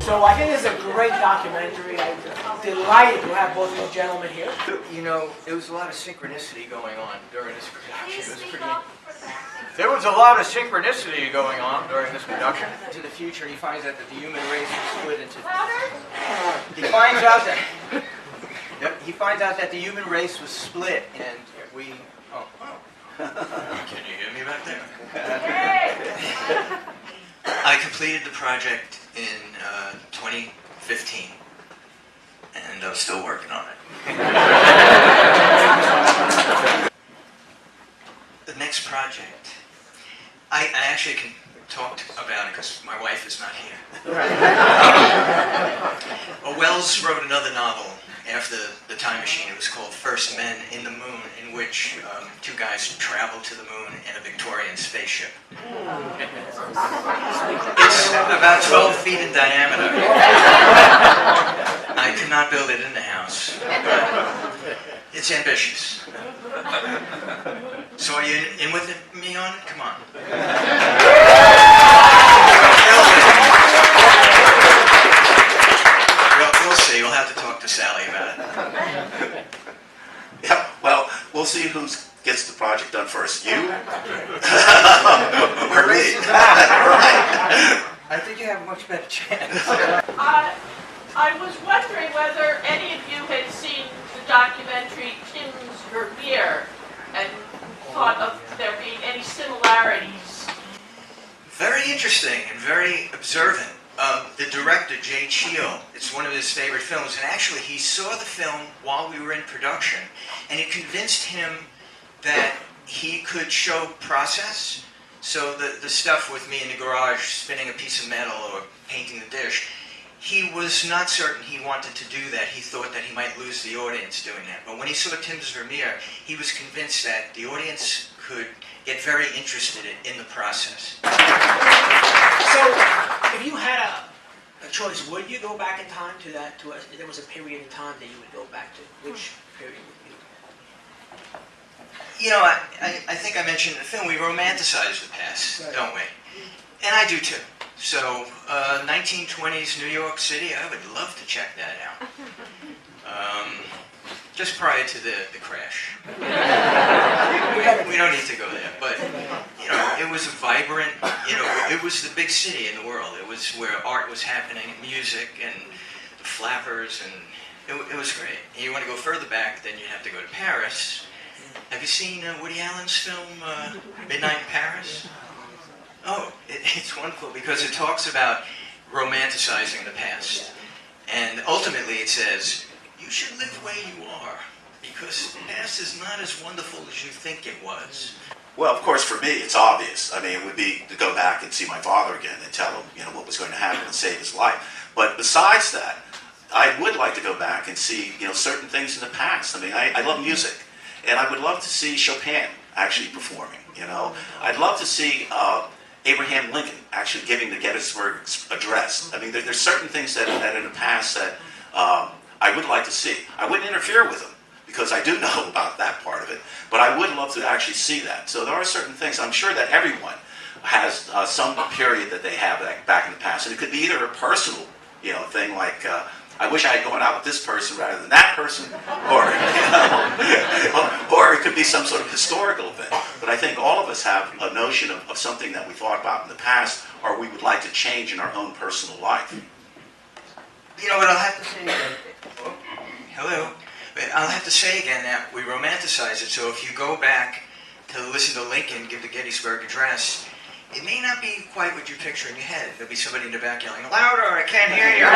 So I think this is a great documentary. I'm delighted to have both of you gentlemen here. You know, there was a lot of synchronicity going on during this production. There was a lot of synchronicity going on during this production. In the future, he finds out that the human race is split into. He finds out that. Yep, he finds out that the human race was split, and we. Oh. Can you hear me back there? I completed the project in 2015, and I'm still working on it. The next project, I actually can talk about it because my wife is not here. Wells wrote another novel after The Time Machine. It was called First Men in the Moon, in which two guys travel to the moon in a Victorian spaceship. It's about 12 feet in diameter. I could not build it in the house, but it's ambitious. So are you in with me on it? Come on. We'll see. We'll have to talk to Sally about it. Yeah, well, we'll see who gets the project done first. You? Or me? I think you have a much better chance. I was wondering whether any of you had seen the documentary Tim's Vermeer and thought of there being any similarities. Very interesting and very observant. The director, Jay Chio, it's one of his favorite films, and actually he saw the film while we were in production, and it convinced him that he could show process. So the stuff with me in the garage spinning a piece of metal or painting the dish, he was not certain he wanted to do that. He thought that he might lose the audience doing that. But when he saw Tim's Vermeer, he was convinced that the audience could get very interested in the process. So if you had a choice, would you go back in time to that? If there was a period in time that you would go back to, which period would you? You know, I think I mentioned in the film, we romanticize the past, don't we? And I do too. So, 1920s New York City, I would love to check that out. Just prior to the crash. We don't need to go there, but, you know, it was a vibrant, you know, it was the big city in the world. It was where art was happening, and music, and the flappers, and it was great. And you want to go further back, then you have to go to Paris. Have you seen Woody Allen's film, Midnight in Paris? Oh, it's wonderful because it talks about romanticizing the past. And ultimately it says, you should live the way you are because the past is not as wonderful as you think it was. Well, of course, for me, it's obvious. I mean, it would be to go back and see my father again and tell him, you know, what was going to happen and save his life. But besides that, I would like to go back and see, you know, certain things in the past. I mean, I love music. And I would love to see Chopin actually performing, you know. I'd love to see Abraham Lincoln actually giving the Gettysburg Address. I mean, there's certain things that in the past that I would like to see. I wouldn't interfere with them because I do know about that part of it, but I would love to actually see that. So there are certain things. I'm sure that everyone has some period that they have back in the past. And it could be either a personal, you know, thing like, I wish I had gone out with this person rather than that person, or, you know, or it could be some sort of historical event. But I think all of us have a notion of something that we thought about in the past, or we would like to change in our own personal life. You know what I'll have to say? Hello. I'll have to say again that we romanticize it. So if you go back to listen to Lincoln give the Gettysburg Address, it may not be quite what you picture in your head. There'll be somebody in the back yelling, louder, I can't hear you.